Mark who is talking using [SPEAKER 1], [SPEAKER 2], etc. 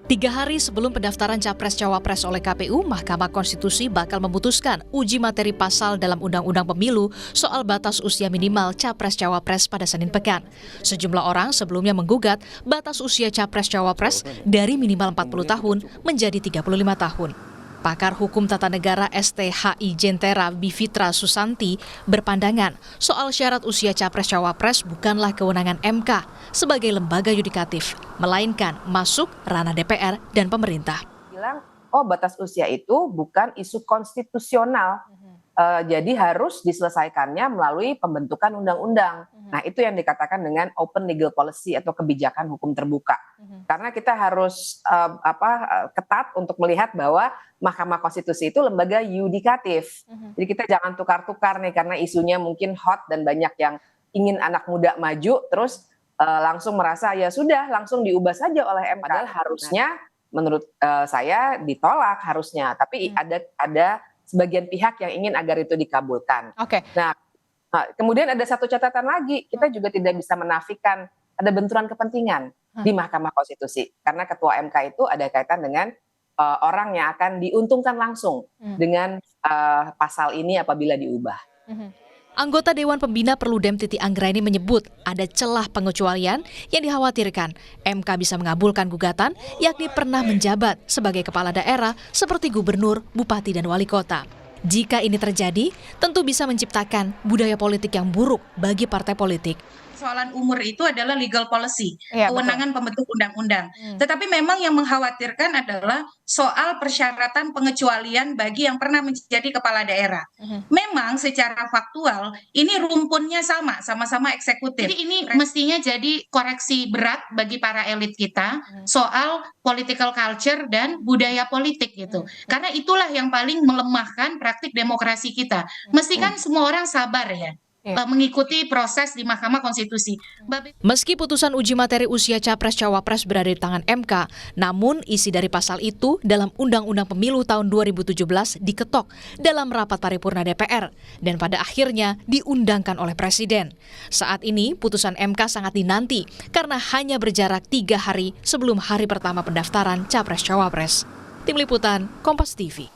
[SPEAKER 1] 3 hari sebelum pendaftaran Capres-Cawapres oleh KPU, Mahkamah Konstitusi bakal memutuskan uji materi pasal dalam Undang-Undang Pemilu soal batas usia minimal Capres-Cawapres pada Senin pekan. Sejumlah orang sebelumnya menggugat batas usia Capres-Cawapres dari minimal 40 tahun menjadi 35 tahun. Pakar Hukum Tata Negara STHI Jentera Bivitra Susanti berpandangan soal syarat usia Capres-Cawapres bukanlah kewenangan MK sebagai lembaga yudikatif, melainkan masuk ranah DPR dan pemerintah.
[SPEAKER 2] Bilang, batas usia itu bukan isu konstitusional, jadi harus diselesaikannya melalui pembentukan undang-undang. Nah, itu yang dikatakan dengan open legal policy atau kebijakan hukum terbuka. Karena kita harus ketat untuk melihat bahwa Mahkamah Konstitusi itu lembaga yudikatif. Jadi kita jangan tukar-tukar nih karena isunya mungkin hot dan banyak yang ingin anak muda maju terus langsung merasa ya sudah langsung diubah saja oleh MK. Padahal harusnya menurut saya ditolak harusnya, tapi ada sebagian pihak yang ingin agar itu dikabulkan.
[SPEAKER 1] Oke.
[SPEAKER 2] Nah, kemudian ada satu catatan lagi, kita juga tidak bisa menafikan ada benturan kepentingan di Mahkamah Konstitusi. Karena Ketua MK itu ada kaitan dengan orang yang akan diuntungkan langsung dengan pasal ini apabila diubah.
[SPEAKER 1] Anggota Dewan Pembina Perludem Titi Anggraini menyebut ada celah pengecualian yang dikhawatirkan MK bisa mengabulkan gugatan yakni pernah menjabat sebagai kepala daerah seperti gubernur, bupati, dan wali kota. Jika ini terjadi, tentu bisa menciptakan budaya politik yang buruk bagi partai politik.
[SPEAKER 3] Soalan umur itu adalah legal policy, kewenangan pembentuk undang-undang. Tetapi memang yang mengkhawatirkan adalah soal persyaratan pengecualian bagi yang pernah menjadi kepala daerah. Memang secara faktual ini rumpunnya sama-sama eksekutif. Jadi ini mestinya jadi koreksi berat bagi para elit kita soal political culture dan budaya politik gitu. Karena itulah yang paling melemahkan praktik demokrasi kita. Mesti kan semua orang sabar ya. Mengikuti proses di Mahkamah Konstitusi.
[SPEAKER 1] Meski putusan uji materi usia Capres-Cawapres berada di tangan MK, namun isi dari pasal itu dalam Undang-Undang Pemilu tahun 2017 diketok dalam rapat paripurna DPR dan pada akhirnya diundangkan oleh Presiden. Saat ini putusan MK sangat dinanti karena hanya berjarak 3 hari sebelum hari pertama pendaftaran Capres-Cawapres. Tim Liputan, Kompas TV.